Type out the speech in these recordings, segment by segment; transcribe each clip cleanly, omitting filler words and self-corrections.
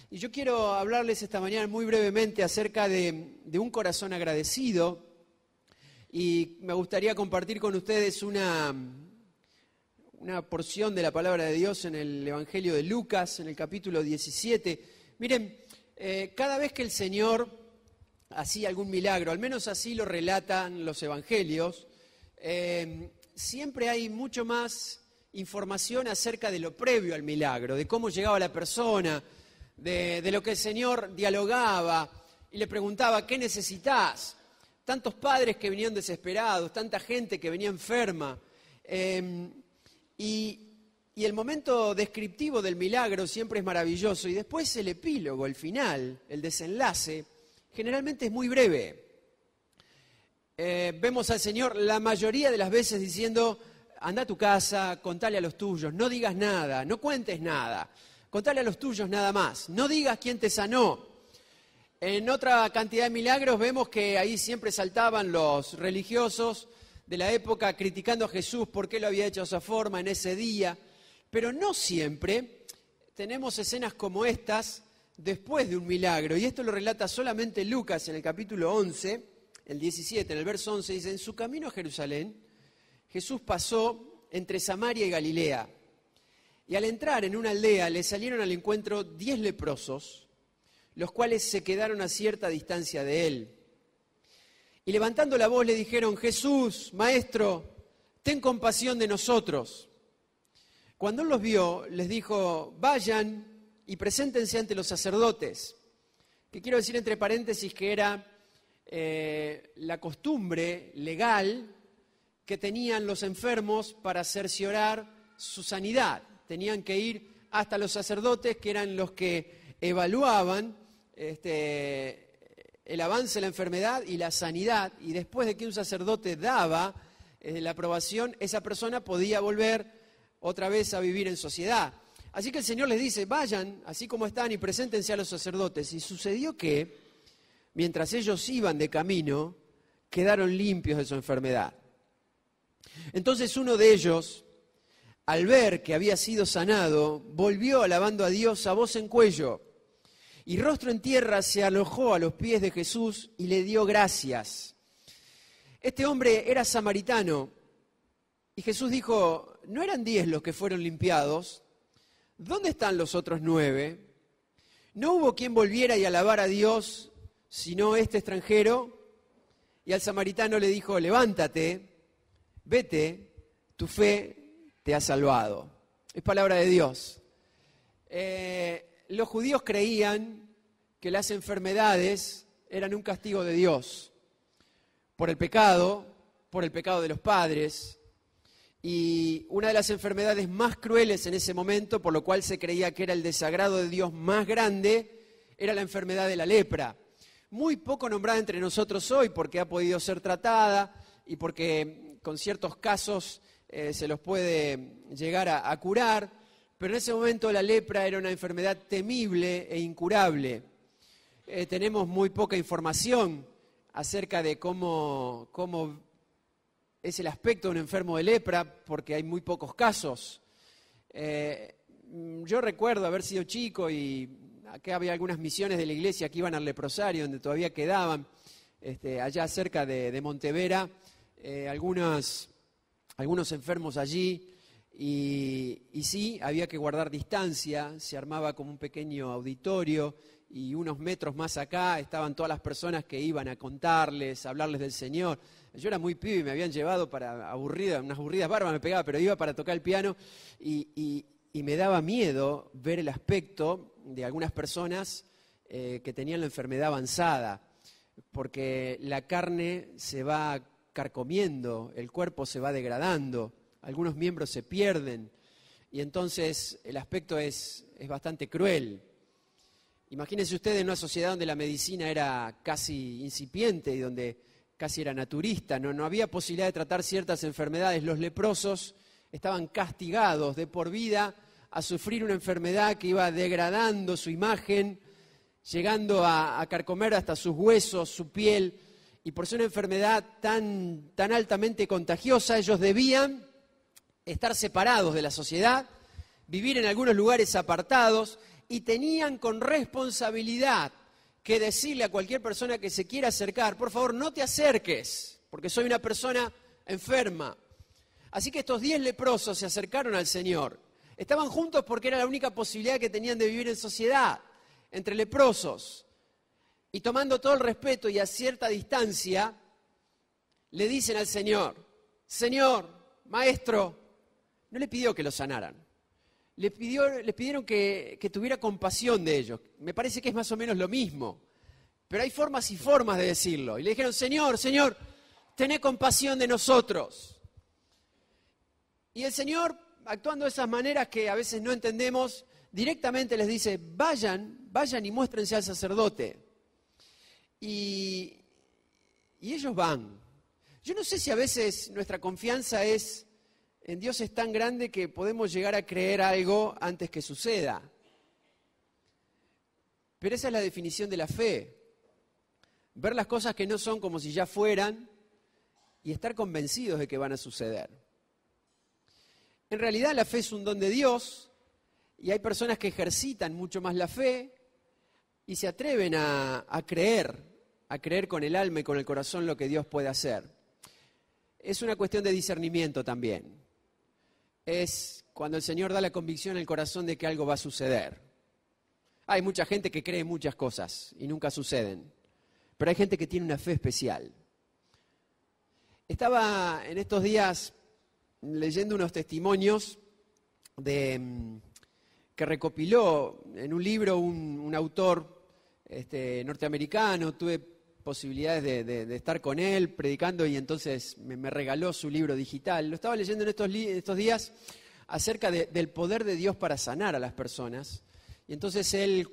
Y yo quiero hablarles esta mañana muy brevemente acerca de un corazón agradecido, y me gustaría compartir con ustedes una porción de la palabra de Dios en el Evangelio de Lucas, en el capítulo 17. Miren, cada vez que el Señor hacía algún milagro, al menos así lo relatan los evangelios, siempre hay mucho más información acerca de lo previo al milagro, de cómo llegaba la persona, de lo que el Señor dialogaba y le preguntaba, ¿qué necesitas? Tantos padres que venían desesperados, tanta gente que venía enferma. Y el momento descriptivo del milagro siempre es maravilloso. Y después el epílogo, el final, el desenlace, generalmente es muy breve. Vemos al Señor la mayoría de las veces diciendo, anda a tu casa, contale a los tuyos, no digas nada, no cuentes nada. Contale a los tuyos nada más, no digas quién te sanó. En otra cantidad de milagros vemos que ahí siempre saltaban los religiosos de la época criticando a Jesús por qué lo había hecho de esa forma en ese día. Pero no siempre tenemos escenas como estas después de un milagro. Y esto lo relata solamente Lucas en el capítulo 11, el 17, en el verso 11, dice, en su camino a Jerusalén, Jesús pasó entre Samaria y Galilea. Y al entrar en una aldea le salieron al encuentro 10 leprosos, los cuales se quedaron a cierta distancia de él. Y levantando la voz le dijeron, Jesús, Maestro, ten compasión de nosotros. Cuando él los vio, les dijo, vayan y preséntense ante los sacerdotes. Que quiero decir entre paréntesis que era la costumbre legal que tenían los enfermos para cerciorar su sanidad. Tenían que ir hasta los sacerdotes, que eran los que evaluaban el avance de la enfermedad y la sanidad, y después de que un sacerdote daba la aprobación, esa persona podía volver otra vez a vivir en sociedad. Así que el Señor les dice, vayan, así como están, y preséntense a los sacerdotes. Y sucedió que, mientras ellos iban de camino, quedaron limpios de su enfermedad. Entonces uno de ellos, al ver que había sido sanado, volvió alabando a Dios a voz en cuello, y rostro en tierra se alojó a los pies de Jesús y le dio gracias. Este hombre era samaritano, y Jesús dijo, ¿no eran 10 los que fueron limpiados? ¿Dónde están los otros 9? ¿No hubo quien volviera y alabara a Dios, sino este extranjero? Y al samaritano le dijo, levántate, vete, tu fe te ha salvado. Es palabra de Dios. Los judíos creían que las enfermedades eran un castigo de Dios por el pecado de los padres, y una de las enfermedades más crueles en ese momento, por lo cual se creía que era el desagrado de Dios más grande, era la enfermedad de la lepra. Muy poco nombrada entre nosotros hoy porque ha podido ser tratada y porque con ciertos casos se los puede llegar a curar, pero en ese momento la lepra era una enfermedad temible e incurable. Tenemos muy poca información acerca de cómo es el aspecto de un enfermo de lepra, porque hay muy pocos casos. Yo recuerdo haber sido chico y acá había algunas misiones de la iglesia que iban al leprosario, donde todavía quedaban, allá cerca de Montevera, algunos enfermos allí, y sí, había que guardar distancia, se armaba como un pequeño auditorio, y unos metros más acá estaban todas las personas que iban a contarles, a hablarles del Señor. Yo era muy pibe y me habían llevado para unas aburridas barbas me pegaba, pero iba para tocar el piano, y me daba miedo ver el aspecto de algunas personas que tenían la enfermedad avanzada, porque la carne se va carcomiendo, el cuerpo se va degradando, algunos miembros se pierden, y entonces el aspecto es bastante cruel. Imagínense ustedes en una sociedad donde la medicina era casi incipiente y donde casi era naturista, no había posibilidad de tratar ciertas enfermedades. Los leprosos estaban castigados de por vida a sufrir una enfermedad que iba degradando su imagen, llegando a carcomer hasta sus huesos, su piel, y por ser una enfermedad tan altamente contagiosa, ellos debían estar separados de la sociedad, vivir en algunos lugares apartados, y tenían con responsabilidad que decirle a cualquier persona que se quiera acercar, por favor, no te acerques, porque soy una persona enferma. Así que estos 10 leprosos se acercaron al Señor. Estaban juntos porque era la única posibilidad que tenían de vivir en sociedad, entre leprosos. Y tomando todo el respeto y a cierta distancia, le dicen al Señor, Señor, Maestro, no le pidió que lo sanaran. Les pidieron que tuviera compasión de ellos. Me parece que es más o menos lo mismo. Pero hay formas y formas de decirlo. Y le dijeron, Señor, Señor, tené compasión de nosotros. Y el Señor, actuando de esas maneras que a veces no entendemos, directamente les dice, vayan y muéstrense al sacerdote. Y ellos van. Yo no sé si a veces nuestra confianza en Dios es tan grande que podemos llegar a creer algo antes que suceda. Pero esa es la definición de la fe. Ver las cosas que no son como si ya fueran y estar convencidos de que van a suceder. En realidad la fe es un don de Dios y hay personas que ejercitan mucho más la fe y se atreven a creer con el alma y con el corazón lo que Dios puede hacer. Es una cuestión de discernimiento también. Es cuando el Señor da la convicción en el corazón de que algo va a suceder. Hay mucha gente que cree muchas cosas y nunca suceden, pero hay gente que tiene una fe especial. Estaba en estos días leyendo unos testimonios que recopiló en un libro un autor norteamericano. Tuve posibilidades de estar con él predicando y entonces me regaló su libro digital. Lo estaba leyendo en estos días acerca del poder de Dios para sanar a las personas. Y entonces él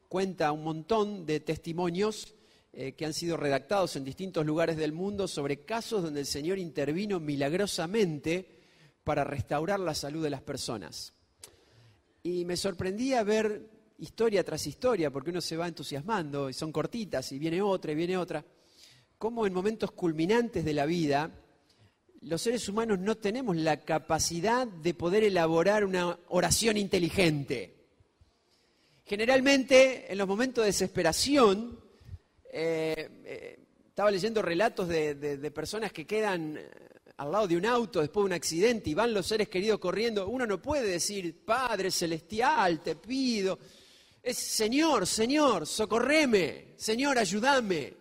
cuenta un montón de testimonios que han sido redactados en distintos lugares del mundo sobre casos donde el Señor intervino milagrosamente para restaurar la salud de las personas. Y me sorprendía ver historia tras historia, porque uno se va entusiasmando y son cortitas y viene otra, cómo en momentos culminantes de la vida los seres humanos no tenemos la capacidad de poder elaborar una oración inteligente. Generalmente en los momentos de desesperación, estaba leyendo relatos de personas que quedan al lado de un auto después de un accidente y van los seres queridos corriendo. Uno no puede decir, Padre Celestial, te pido. Es Señor, Señor, socorreme, Señor, ayúdame.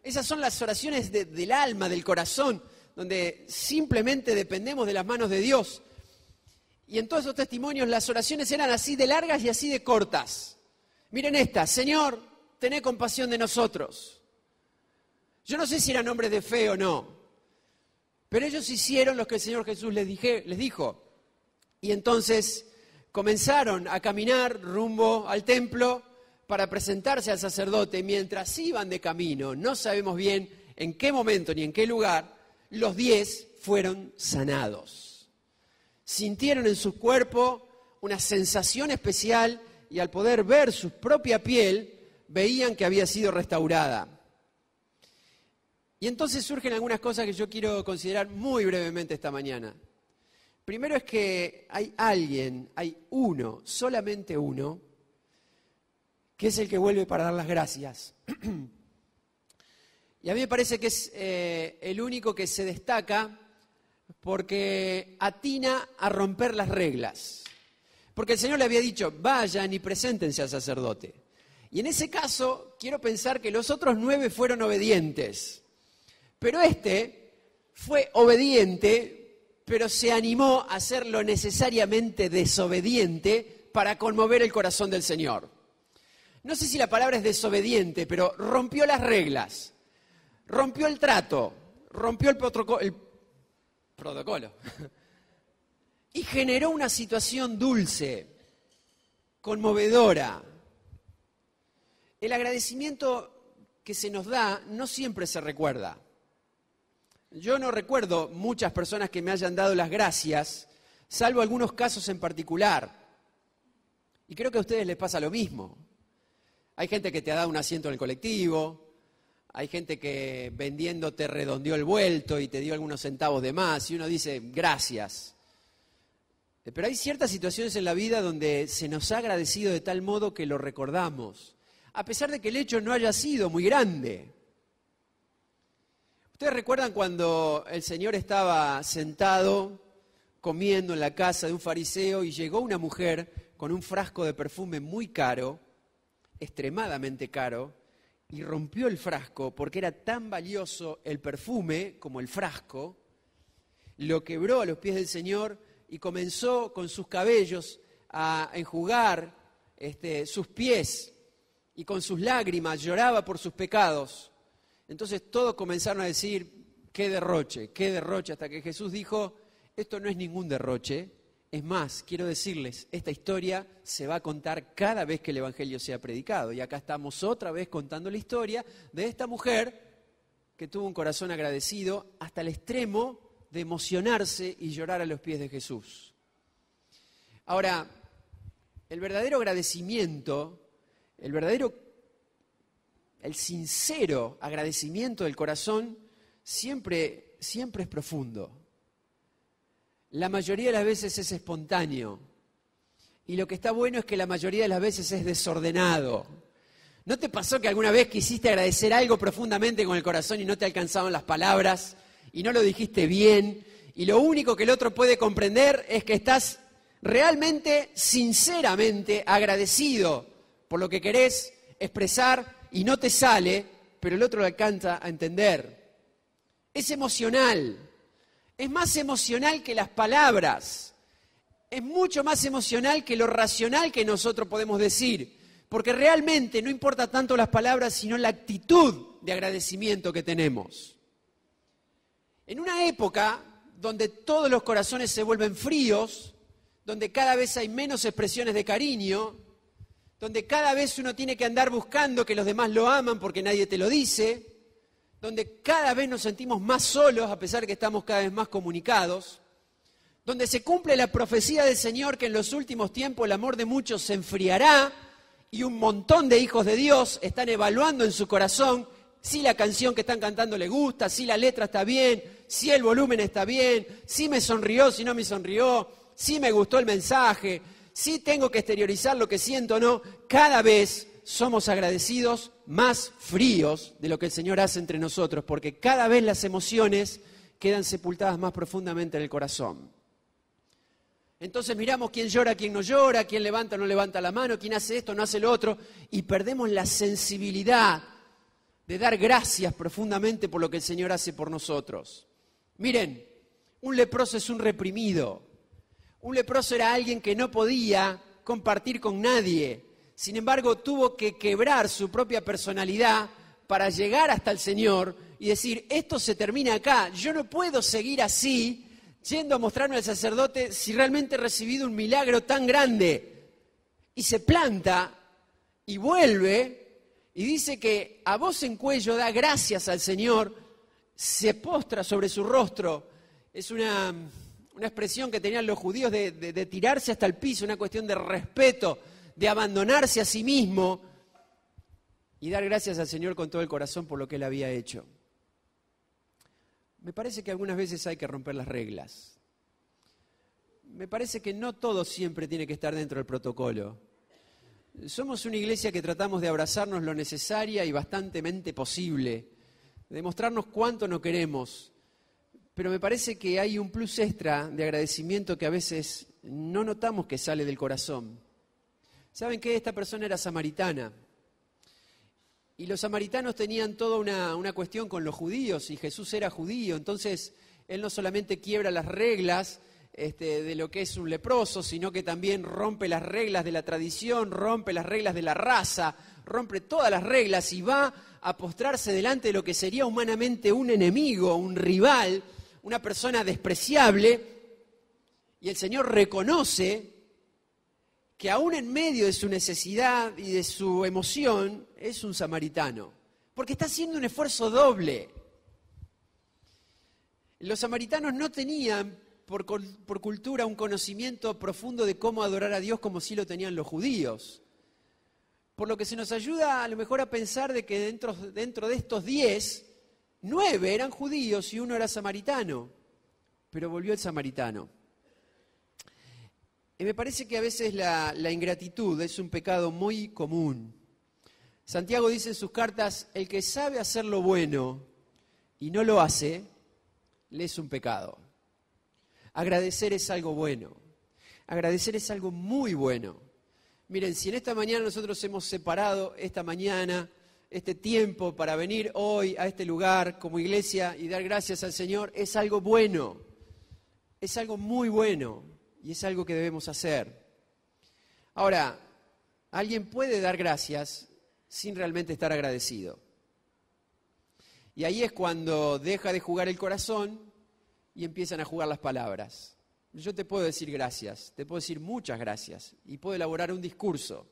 Esas son las oraciones del alma, del corazón, donde simplemente dependemos de las manos de Dios. Y en todos esos testimonios las oraciones eran así de largas y así de cortas. Miren esta, Señor, tené compasión de nosotros. Yo no sé si eran hombres de fe o no, pero ellos hicieron lo que el Señor Jesús les dijo. Y entonces comenzaron a caminar rumbo al templo para presentarse al sacerdote. Mientras iban de camino, no sabemos bien en qué momento ni en qué lugar, los 10 fueron sanados. Sintieron en su cuerpo una sensación especial y al poder ver su propia piel, veían que había sido restaurada. Y entonces surgen algunas cosas que yo quiero considerar muy brevemente esta mañana. Primero es que hay uno, solamente uno, que es el que vuelve para dar las gracias. Y a mí me parece que es el único que se destaca porque atina a romper las reglas. Porque el Señor le había dicho, vayan y preséntense al sacerdote. Y en ese caso, quiero pensar que los otros 9 fueron obedientes. Pero este fue obediente, pero se animó a ser lo necesariamente desobediente para conmover el corazón del Señor. No sé si la palabra es desobediente, pero rompió las reglas, rompió el trato, rompió el protocolo y generó una situación dulce, conmovedora. El agradecimiento que se nos da no siempre se recuerda. Yo no recuerdo muchas personas que me hayan dado las gracias, salvo algunos casos en particular. Y creo que a ustedes les pasa lo mismo. Hay gente que te ha dado un asiento en el colectivo, hay gente que vendiendo te redondeó el vuelto y te dio algunos centavos de más, y uno dice, gracias. Pero hay ciertas situaciones en la vida donde se nos ha agradecido de tal modo que lo recordamos, a pesar de que el hecho no haya sido muy grande. ¿Ustedes recuerdan cuando el Señor estaba sentado comiendo en la casa de un fariseo y llegó una mujer con un frasco de perfume muy caro, extremadamente caro, y rompió el frasco porque era tan valioso el perfume como el frasco, lo quebró a los pies del Señor y comenzó con sus cabellos a enjugar sus pies y con sus lágrimas lloraba por sus pecados? Entonces todos comenzaron a decir, qué derroche, hasta que Jesús dijo, esto no es ningún derroche. Es más, quiero decirles, esta historia se va a contar cada vez que el Evangelio sea predicado. Y acá estamos otra vez contando la historia de esta mujer que tuvo un corazón agradecido hasta el extremo de emocionarse y llorar a los pies de Jesús. Ahora, el verdadero agradecimiento, el sincero agradecimiento del corazón siempre es profundo. La mayoría de las veces es espontáneo. Y lo que está bueno es que la mayoría de las veces es desordenado. ¿No te pasó que alguna vez quisiste agradecer algo profundamente con el corazón y no te alcanzaban las palabras y no lo dijiste bien? Y lo único que el otro puede comprender es que estás realmente, sinceramente agradecido por lo que querés expresar y no te sale, pero el otro lo alcanza a entender. Es emocional. Es más emocional que las palabras, es mucho más emocional que lo racional que nosotros podemos decir, porque realmente no importa tanto las palabras, sino la actitud de agradecimiento que tenemos. En una época donde todos los corazones se vuelven fríos, donde cada vez hay menos expresiones de cariño, donde cada vez uno tiene que andar buscando que los demás lo aman porque nadie te lo dice, donde cada vez nos sentimos más solos a pesar que estamos cada vez más comunicados, donde se cumple la profecía del Señor que en los últimos tiempos el amor de muchos se enfriará y un montón de hijos de Dios están evaluando en su corazón si la canción que están cantando les gusta, si la letra está bien, si el volumen está bien, si me sonrió, si no me sonrió, si me gustó el mensaje, si tengo que exteriorizar lo que siento o no. Cada vez somos agradecidos más fríos de lo que el Señor hace entre nosotros, porque cada vez las emociones quedan sepultadas más profundamente en el corazón. Entonces miramos quién llora, quién no llora, quién levanta o no levanta la mano, quién hace esto, no hace lo otro, y perdemos la sensibilidad de dar gracias profundamente por lo que el Señor hace por nosotros. Miren, un leproso es un reprimido. Un leproso era alguien que no podía compartir con nadie. Sin embargo, tuvo que quebrar su propia personalidad para llegar hasta el Señor y decir, esto se termina acá, yo no puedo seguir así, yendo a mostrarme al sacerdote si realmente he recibido un milagro tan grande. Y se planta y vuelve y dice que a voz en cuello da gracias al Señor, se postra sobre su rostro. Es una expresión que tenían los judíos de tirarse hasta el piso, una cuestión de respeto, de abandonarse a sí mismo y dar gracias al Señor con todo el corazón por lo que Él había hecho. Me parece que algunas veces hay que romper las reglas. Me parece que no todo siempre tiene que estar dentro del protocolo. Somos una iglesia que tratamos de abrazarnos lo necesaria y bastantemente posible, de mostrarnos cuánto no queremos, pero me parece que hay un plus extra de agradecimiento que a veces no notamos que sale del corazón. ¿Saben qué? Esta persona era samaritana. Y los samaritanos tenían toda una cuestión con los judíos, y Jesús era judío. Entonces, Él no solamente quiebra las reglas de lo que es un leproso, sino que también rompe las reglas de la tradición, rompe las reglas de la raza, rompe todas las reglas y va a postrarse delante de lo que sería humanamente un enemigo, un rival, una persona despreciable. Y el Señor reconoce que aún en medio de su necesidad y de su emoción, es un samaritano, porque está haciendo un esfuerzo doble. Los samaritanos no tenían por cultura un conocimiento profundo de cómo adorar a Dios como sí lo tenían los judíos. Por lo que se nos ayuda a lo mejor a pensar de que dentro de estos 10, 9 eran judíos y 1 era samaritano, pero volvió el samaritano. Y me parece que a veces la ingratitud es un pecado muy común. Santiago dice en sus cartas, el que sabe hacer lo bueno y no lo hace, le es un pecado. Agradecer es algo bueno. Agradecer es algo muy bueno. Miren, si en esta mañana nosotros hemos separado esta mañana, este tiempo para venir hoy a este lugar como iglesia y dar gracias al Señor, es algo bueno. Es algo muy bueno y es algo que debemos hacer. Ahora, alguien puede dar gracias sin realmente estar agradecido. Y ahí es cuando deja de jugar el corazón y empiezan a jugar las palabras. Yo te puedo decir gracias, te puedo decir muchas gracias y puedo elaborar un discurso,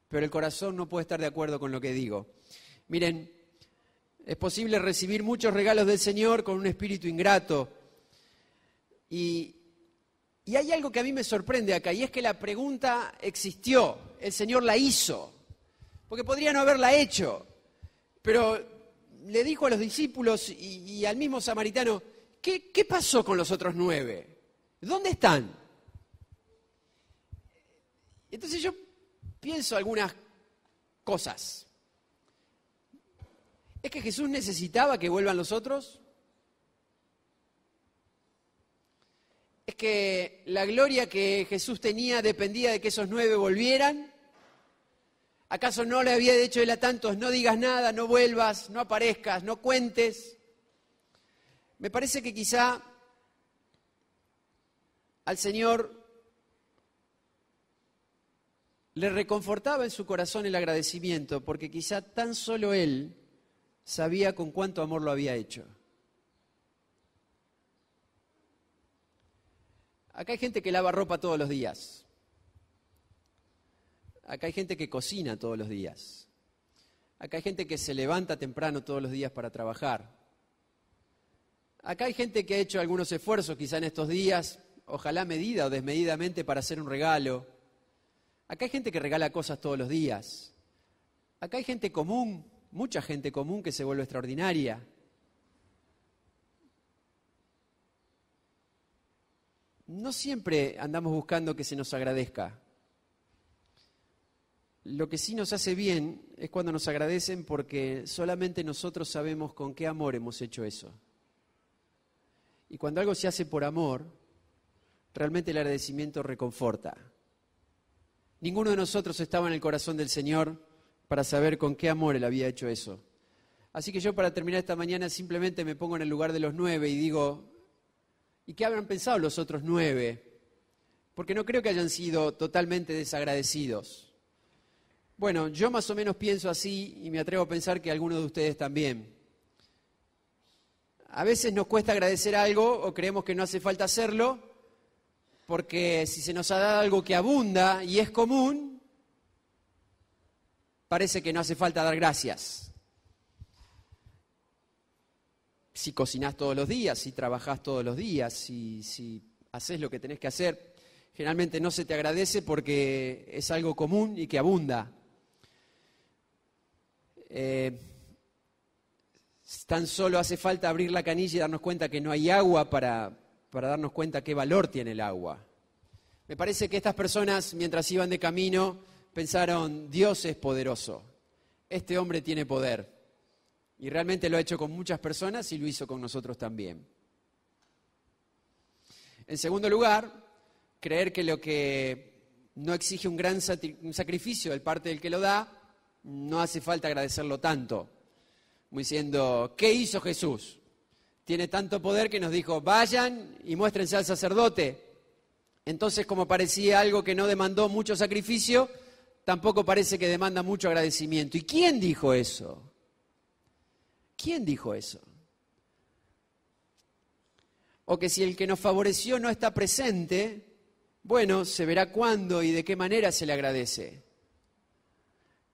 pero el corazón no puede estar de acuerdo con lo que digo. Miren, es posible recibir muchos regalos del Señor con un espíritu ingrato. Y hay algo que a mí me sorprende acá, y es que la pregunta existió, el Señor la hizo, porque podría no haberla hecho, pero le dijo a los discípulos y al mismo samaritano, ¿qué pasó con los otros 9? ¿Dónde están? Entonces yo pienso algunas cosas. ¿Es que Jesús necesitaba que vuelvan los otros? ¿Es que la gloria que Jesús tenía dependía de que esos 9 volvieran? ¿Acaso no le había dicho él a tantos, no digas nada, no vuelvas, no aparezcas, no cuentes? Me parece que quizá al Señor le reconfortaba en su corazón el agradecimiento, porque quizá tan solo Él sabía con cuánto amor lo había hecho. Acá hay gente que lava ropa todos los días. Acá hay gente que cocina todos los días. Acá hay gente que se levanta temprano todos los días para trabajar. Acá hay gente que ha hecho algunos esfuerzos quizá en estos días, ojalá medida o desmedidamente, para hacer un regalo. Acá hay gente que regala cosas todos los días. Acá hay gente común, mucha gente común que se vuelve extraordinaria. No siempre andamos buscando que se nos agradezca. Lo que sí nos hace bien es cuando nos agradecen porque solamente nosotros sabemos con qué amor hemos hecho eso. Y cuando algo se hace por amor, realmente el agradecimiento reconforta. Ninguno de nosotros estaba en el corazón del Señor para saber con qué amor Él había hecho eso. Así que yo, para terminar esta mañana, simplemente me pongo en el lugar de los 9 y digo, ¿y qué habrán pensado los otros 9? Porque no creo que hayan sido totalmente desagradecidos. Bueno, yo más o menos pienso así y me atrevo a pensar que algunos de ustedes también. A veces nos cuesta agradecer algo o creemos que no hace falta hacerlo, porque si se nos ha dado algo que abunda y es común, parece que no hace falta dar gracias. Si cocinás todos los días, si trabajás todos los días, si haces lo que tenés que hacer, generalmente no se te agradece porque es algo común y que abunda. Tan solo hace falta abrir la canilla y darnos cuenta que no hay agua para darnos cuenta qué valor tiene el agua. Me parece que estas personas, mientras iban de camino, pensaron, Dios es poderoso, este hombre tiene poder. Y realmente lo ha hecho con muchas personas y lo hizo con nosotros también. En segundo lugar, creer que lo que no exige un gran sacrificio de parte del que lo da, no hace falta agradecerlo tanto. Como diciendo, ¿qué hizo Jesús? Tiene tanto poder que nos dijo, vayan y muéstrense al sacerdote. Entonces, como parecía algo que no demandó mucho sacrificio, tampoco parece que demanda mucho agradecimiento. ¿Y quién dijo eso? ¿Quién dijo eso? O que si el que nos favoreció no está presente, bueno, se verá cuándo y de qué manera se le agradece.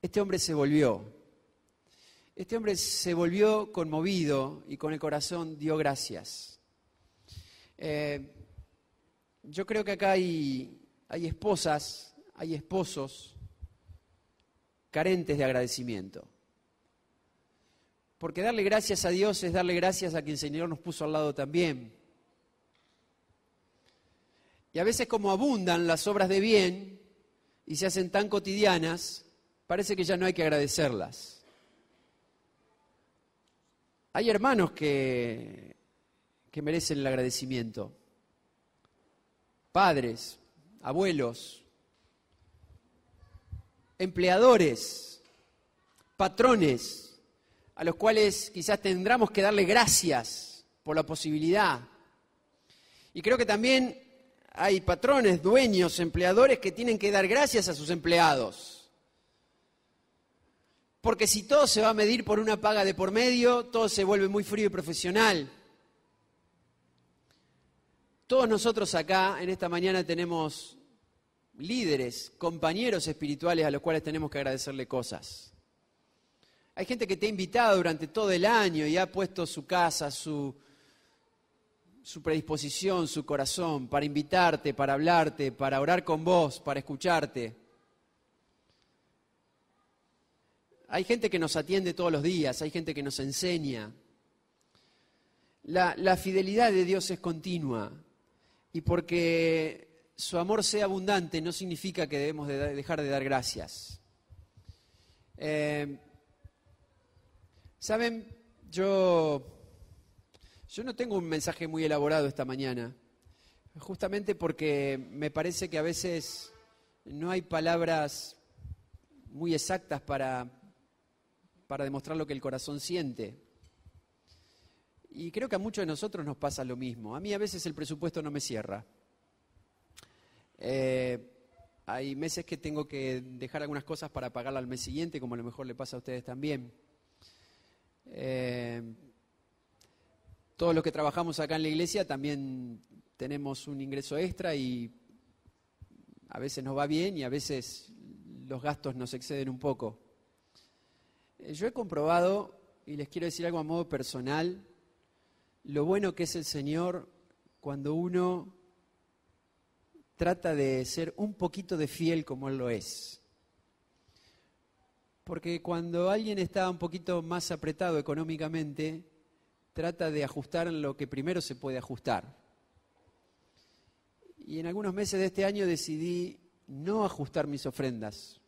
Este hombre se volvió. Este hombre se volvió conmovido y con el corazón dio gracias. Yo creo que acá hay esposas, hay esposos carentes de agradecimiento. Porque darle gracias a Dios es darle gracias a quien el Señor nos puso al lado también. Y a veces como abundan las obras de bien y se hacen tan cotidianas, parece que ya no hay que agradecerlas. Hay hermanos que merecen el agradecimiento. Padres, abuelos, empleadores, patrones, a los cuales quizás tendremos que darle gracias por la posibilidad. Y creo que también hay patrones, dueños, empleadores que tienen que dar gracias a sus empleados. Porque si todo se va a medir por una paga de por medio, todo se vuelve muy frío y profesional. Todos nosotros acá, en esta mañana, tenemos líderes, compañeros espirituales a los cuales tenemos que agradecerle cosas. Hay gente que te ha invitado durante todo el año y ha puesto su casa, su predisposición, su corazón para invitarte, para hablarte, para orar con vos, para escucharte. Hay gente que nos atiende todos los días, hay gente que nos enseña. La fidelidad de Dios es continua y porque su amor sea abundante no significa que debemos dejar de dar gracias. ¿Saben? Yo no tengo un mensaje muy elaborado esta mañana, justamente porque me parece que a veces no hay palabras muy exactas para demostrar lo que el corazón siente. Y creo que a muchos de nosotros nos pasa lo mismo. A mí a veces el presupuesto no me cierra. Hay meses que tengo que dejar algunas cosas para pagarla al mes siguiente, como a lo mejor le pasa a ustedes también. Todos los que trabajamos acá en la iglesia también tenemos un ingreso extra y a veces nos va bien y a veces los gastos nos exceden un poco. Yo he comprobado, y les quiero decir algo a modo personal, lo bueno que es el Señor cuando uno trata de ser un poquito de fiel como Él lo es. Porque cuando alguien está un poquito más apretado económicamente, trata de ajustar lo que primero se puede ajustar. Y en algunos meses de este año decidí no ajustar mis ofrendas.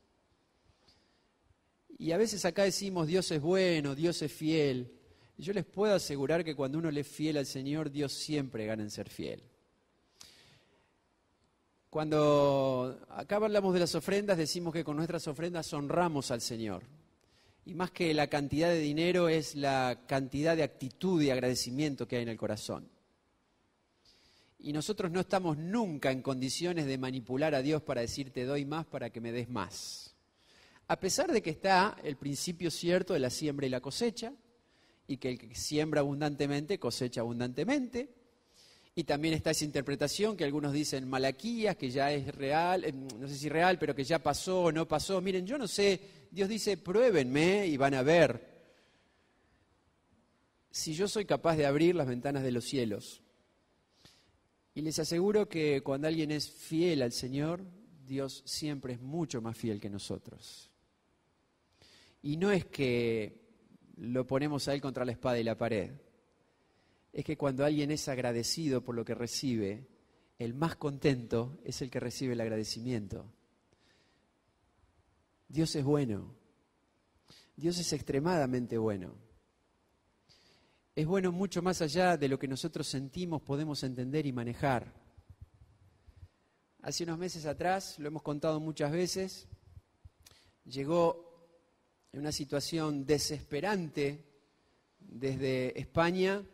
Y a veces acá decimos Dios es bueno, Dios es fiel. Y yo les puedo asegurar que cuando uno le es fiel al Señor, Dios siempre gana en ser fiel. Cuando acá hablamos de las ofrendas, decimos que con nuestras ofrendas honramos al Señor. Y más que la cantidad de dinero es la cantidad de actitud y agradecimiento que hay en el corazón. Y nosotros no estamos nunca en condiciones de manipular a Dios para decir te doy más para que me des más. A pesar de que está el principio cierto de la siembra y la cosecha, y que el que siembra abundantemente cosecha abundantemente, y también está esa interpretación que algunos dicen Malaquías, que ya es real, no sé si real, pero que ya pasó o no pasó. Miren, yo no sé, Dios dice, pruébenme y van a ver si yo soy capaz de abrir las ventanas de los cielos. Y les aseguro que cuando alguien es fiel al Señor, Dios siempre es mucho más fiel que nosotros. Y no es que lo ponemos a Él contra la espada y la pared. Es que cuando alguien es agradecido por lo que recibe, el más contento es el que recibe el agradecimiento. Dios es bueno. Dios es extremadamente bueno. Es bueno mucho más allá de lo que nosotros sentimos, podemos entender y manejar. Hace unos meses atrás, lo hemos contado muchas veces, llegó en una situación desesperante desde España,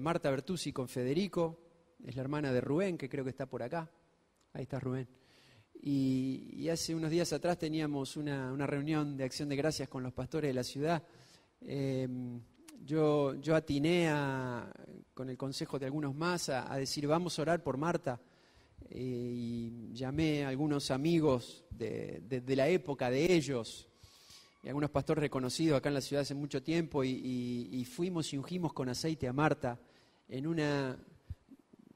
Marta Bertuzzi con Federico, es la hermana de Rubén, que creo que está por acá. Ahí está Rubén. Y hace unos días atrás teníamos una reunión de acción de gracias con los pastores de la ciudad. Yo atiné con el consejo de algunos más a decir vamos a orar por Marta. Y llamé a algunos amigos de la época de ellos y algunos pastores reconocidos acá en la ciudad hace mucho tiempo y fuimos y ungimos con aceite a Marta en una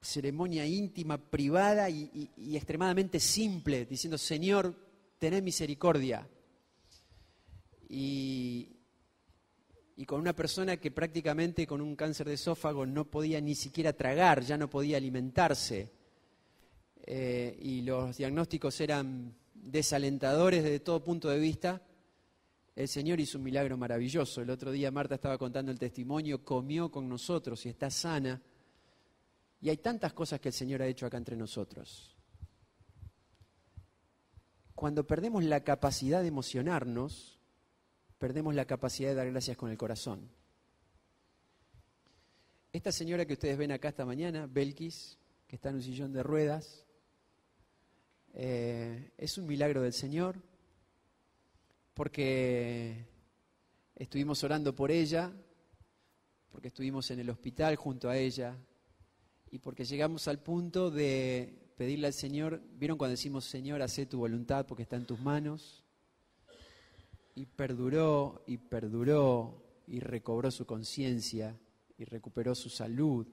ceremonia íntima, privada y extremadamente simple, diciendo Señor, tened misericordia. Y con una persona que prácticamente con un cáncer de esófago no podía ni siquiera tragar, ya no podía alimentarse. y los diagnósticos eran desalentadores desde todo punto de vista, el Señor hizo un milagro maravilloso. El otro día Marta estaba contando el testimonio, comió con nosotros y está sana. Y hay tantas cosas que el Señor ha hecho acá entre nosotros. Cuando perdemos la capacidad de emocionarnos, perdemos la capacidad de dar gracias con el corazón. Esta señora que ustedes ven acá esta mañana, Belkis, que está en un sillón de ruedas, es un milagro del Señor, porque estuvimos orando por ella, porque estuvimos en el hospital junto a ella, y porque llegamos al punto de pedirle al Señor, ¿vieron cuando decimos, Señor, hacé tu voluntad porque está en tus manos? Y perduró, y recobró su conciencia, y recuperó su salud.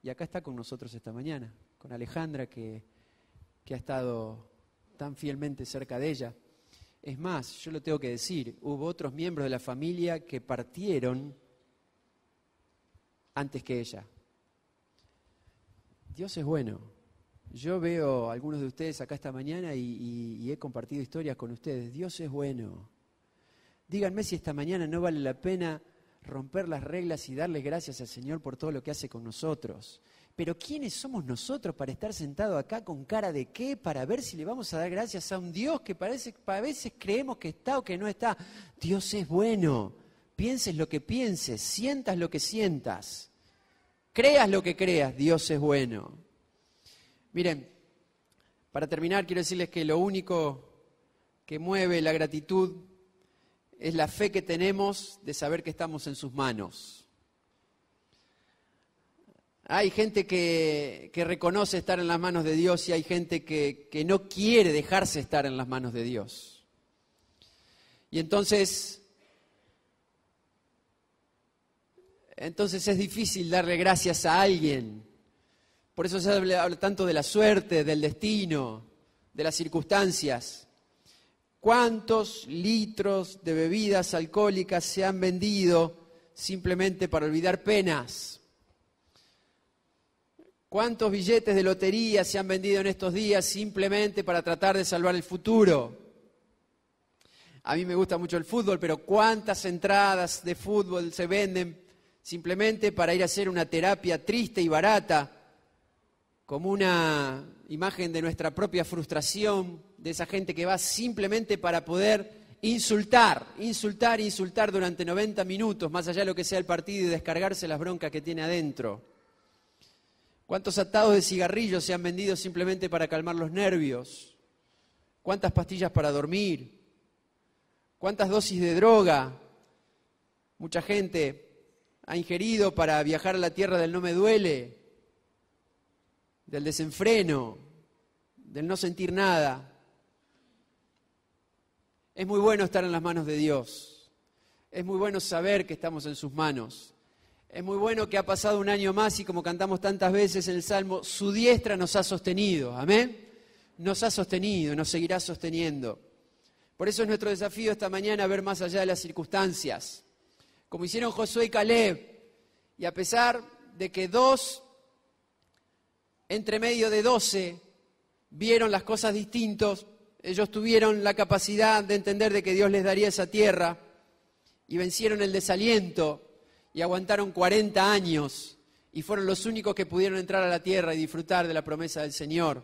Y acá está con nosotros esta mañana, con Alejandra, que ha estado tan fielmente cerca de ella. Es más, yo lo tengo que decir, hubo otros miembros de la familia que partieron antes que ella. Dios es bueno. Yo veo a algunos de ustedes acá esta mañana y he compartido historias con ustedes. Dios es bueno. Díganme si esta mañana no vale la pena romper las reglas y darle gracias al Señor por todo lo que hace con nosotros. Pero ¿quiénes somos nosotros para estar sentados acá con cara de qué? Para ver si le vamos a dar gracias a un Dios que a veces creemos que está o que no está. Dios es bueno. Pienses lo que pienses, sientas lo que sientas, creas lo que creas, Dios es bueno. Miren, para terminar quiero decirles que lo único que mueve la gratitud es la fe que tenemos de saber que estamos en sus manos. Hay gente que reconoce estar en las manos de Dios y hay gente que no quiere dejarse estar en las manos de Dios. Y entonces es difícil darle gracias a alguien. Por eso se habla tanto de la suerte, del destino, de las circunstancias. ¿Cuántos litros de bebidas alcohólicas se han vendido simplemente para olvidar penas? ¿Cuántos billetes de lotería se han vendido en estos días simplemente para tratar de salvar el futuro? A mí me gusta mucho el fútbol, pero ¿cuántas entradas de fútbol se venden simplemente para ir a hacer una terapia triste y barata, como una imagen de nuestra propia frustración, de esa gente que va simplemente para poder insultar durante 90 minutos, más allá de lo que sea el partido, y descargarse las broncas que tiene adentro? ¿Cuántos atados de cigarrillos se han vendido simplemente para calmar los nervios? ¿Cuántas pastillas para dormir? ¿Cuántas dosis de droga mucha gente ha ingerido para viajar a la tierra del no me duele, del desenfreno, del no sentir nada? Es muy bueno estar en las manos de Dios. Es muy bueno saber que estamos en sus manos. Es muy bueno que ha pasado un año más y, como cantamos tantas veces en el Salmo, su diestra nos ha sostenido. Amén. Nos ha sostenido, nos seguirá sosteniendo. Por eso es nuestro desafío esta mañana ver más allá de las circunstancias. Como hicieron Josué y Caleb. Y a pesar de que 2 entre medio de 12 vieron las cosas distintos, ellos tuvieron la capacidad de entender de que Dios les daría esa tierra y vencieron el desaliento y aguantaron 40 años y fueron los únicos que pudieron entrar a la tierra y disfrutar de la promesa del Señor,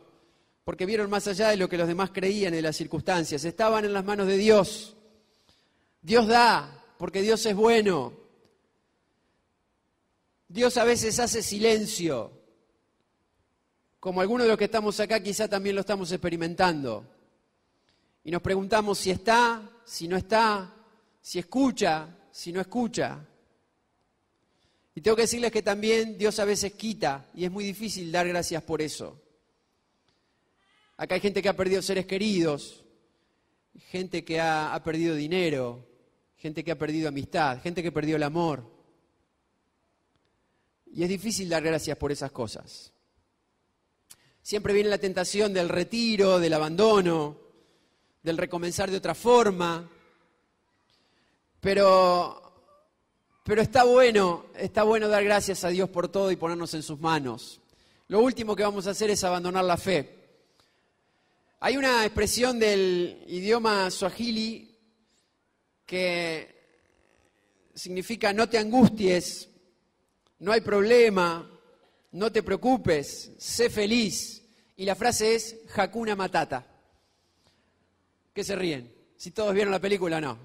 porque vieron más allá de lo que los demás creían en las circunstancias. Estaban en las manos de Dios. Dios da, porque Dios es bueno. Dios a veces hace silencio, como algunos de los que estamos acá quizá también lo estamos experimentando. Y nos preguntamos si está, si no está, si escucha, si no escucha. Y tengo que decirles que también Dios a veces quita, y es muy difícil dar gracias por eso. Acá hay gente que ha perdido seres queridos, gente que ha perdido dinero, gente que ha perdido amistad, gente que perdió el amor. Y es difícil dar gracias por esas cosas. Siempre viene la tentación del retiro, del abandono, del recomenzar de otra forma. Pero está bueno dar gracias a Dios por todo y ponernos en sus manos. Lo último que vamos a hacer es abandonar la fe. Hay una expresión del idioma swahili que significa no te angusties, no hay problema, no te preocupes, sé feliz. Y la frase es Hakuna Matata. ¿Qué se ríen? Si todos vieron la película, no.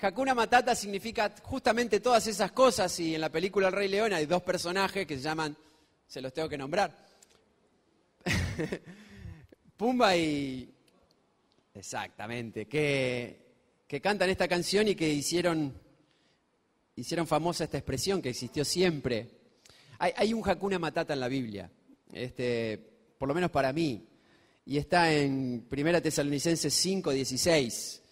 Hakuna Matata significa justamente todas esas cosas, y en la película El Rey León hay dos personajes que se llaman, se los tengo que nombrar, Pumba y... Exactamente, que cantan esta canción y que hicieron famosa esta expresión que existió siempre. Hay un Hakuna Matata en la Biblia, por lo menos para mí, y está en 1 Tesalonicenses 5:16.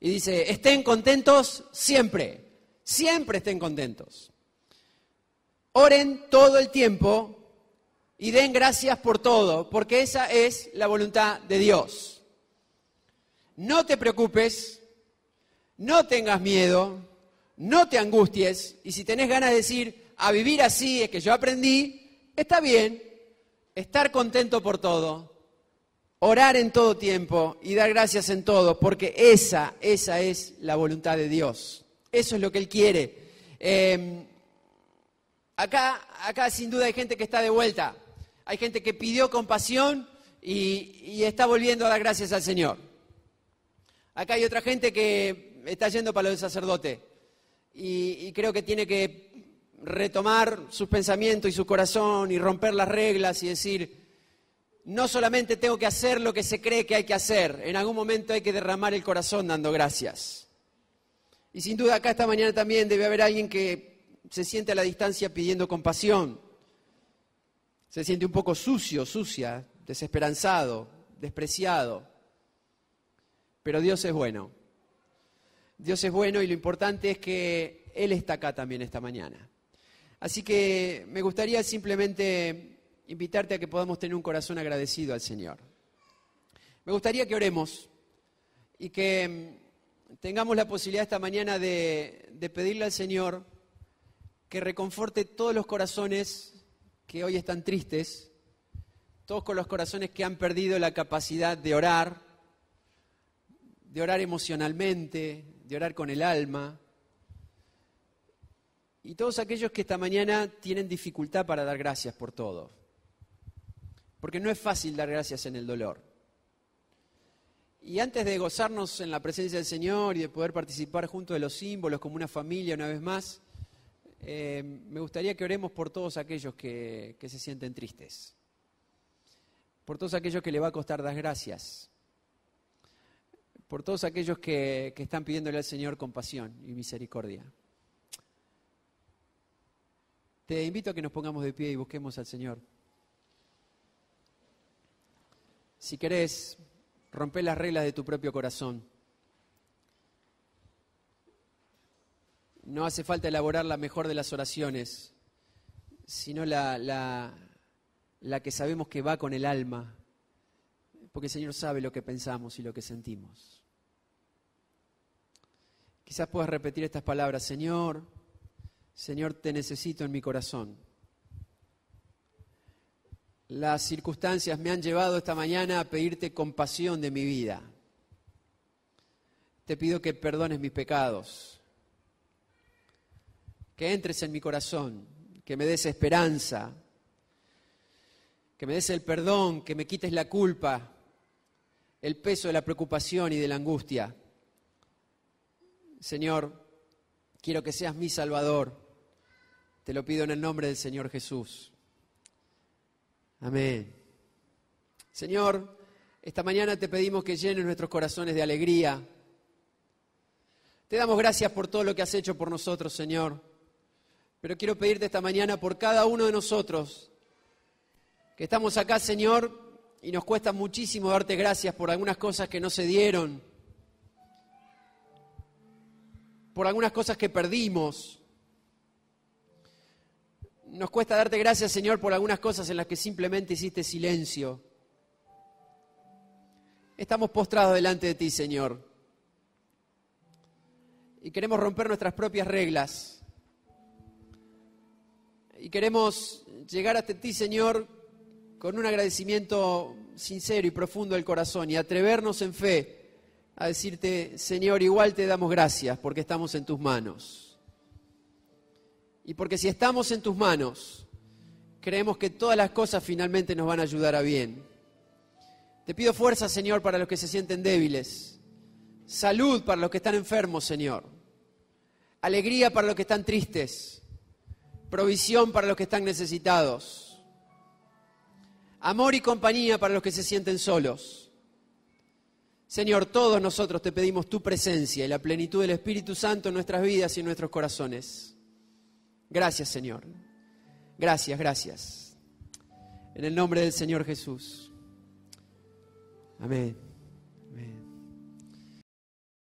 Y dice, estén contentos siempre, siempre estén contentos. Oren todo el tiempo y den gracias por todo, porque esa es la voluntad de Dios. No te preocupes, no tengas miedo, no te angusties, y si tenés ganas de decir, a vivir así es que yo aprendí, está bien, estar contento por todo. Orar en todo tiempo y dar gracias en todo, porque esa es la voluntad de Dios. Eso es lo que Él quiere. Acá sin duda hay gente que está de vuelta. Hay gente que pidió compasión y está volviendo a dar gracias al Señor. Acá hay otra gente que está yendo para lo del sacerdote y creo que tiene que retomar sus pensamientos y su corazón y romper las reglas y decir... No solamente tengo que hacer lo que se cree que hay que hacer, en algún momento hay que derramar el corazón dando gracias. Y sin duda acá esta mañana también debe haber alguien que se siente a la distancia pidiendo compasión. Se siente un poco sucio, sucia, desesperanzado, despreciado. Pero Dios es bueno. Dios es bueno y lo importante es que Él está acá también esta mañana. Así que me gustaría simplemente... invitarte a que podamos tener un corazón agradecido al Señor. Me gustaría que oremos y que tengamos la posibilidad esta mañana de pedirle al Señor que reconforte todos los corazones que hoy están tristes, todos con los corazones que han perdido la capacidad de orar emocionalmente, de orar con el alma, y todos aquellos que esta mañana tienen dificultad para dar gracias por todo. Porque no es fácil dar gracias en el dolor. Y antes de gozarnos en la presencia del Señor y de poder participar junto de los símbolos como una familia una vez más, me gustaría que oremos por todos aquellos que se sienten tristes. Por todos aquellos que le va a costar dar gracias. Por todos aquellos que están pidiéndole al Señor compasión y misericordia. Te invito a que nos pongamos de pie y busquemos al Señor. Si querés, rompe las reglas de tu propio corazón. No hace falta elaborar la mejor de las oraciones, sino la que sabemos que va con el alma, porque el Señor sabe lo que pensamos y lo que sentimos. Quizás puedas repetir estas palabras: Señor, Señor, te necesito en mi corazón. Las circunstancias me han llevado esta mañana a pedirte compasión de mi vida. Te pido que perdones mis pecados, que entres en mi corazón, que me des esperanza, que me des el perdón, que me quites la culpa, el peso de la preocupación y de la angustia. Señor, quiero que seas mi Salvador. Te lo pido en el nombre del Señor Jesús. Amén. Señor, esta mañana te pedimos que llenes nuestros corazones de alegría. Te damos gracias por todo lo que has hecho por nosotros, Señor. Pero quiero pedirte esta mañana por cada uno de nosotros, que estamos acá, Señor, y nos cuesta muchísimo darte gracias por algunas cosas que no se dieron, por algunas cosas que perdimos. Nos cuesta darte gracias, Señor, por algunas cosas en las que simplemente hiciste silencio. Estamos postrados delante de ti, Señor. Y queremos romper nuestras propias reglas. Y queremos llegar hasta ti, Señor, con un agradecimiento sincero y profundo del corazón y atrevernos en fe a decirte, Señor, igual te damos gracias porque estamos en tus manos. Y porque si estamos en tus manos, creemos que todas las cosas finalmente nos van a ayudar a bien. Te pido fuerza, Señor, para los que se sienten débiles. Salud para los que están enfermos, Señor. Alegría para los que están tristes. Provisión para los que están necesitados. Amor y compañía para los que se sienten solos. Señor, todos nosotros te pedimos tu presencia y la plenitud del Espíritu Santo en nuestras vidas y en nuestros corazones. Gracias, Señor. Gracias, gracias. En el nombre del Señor Jesús. Amén.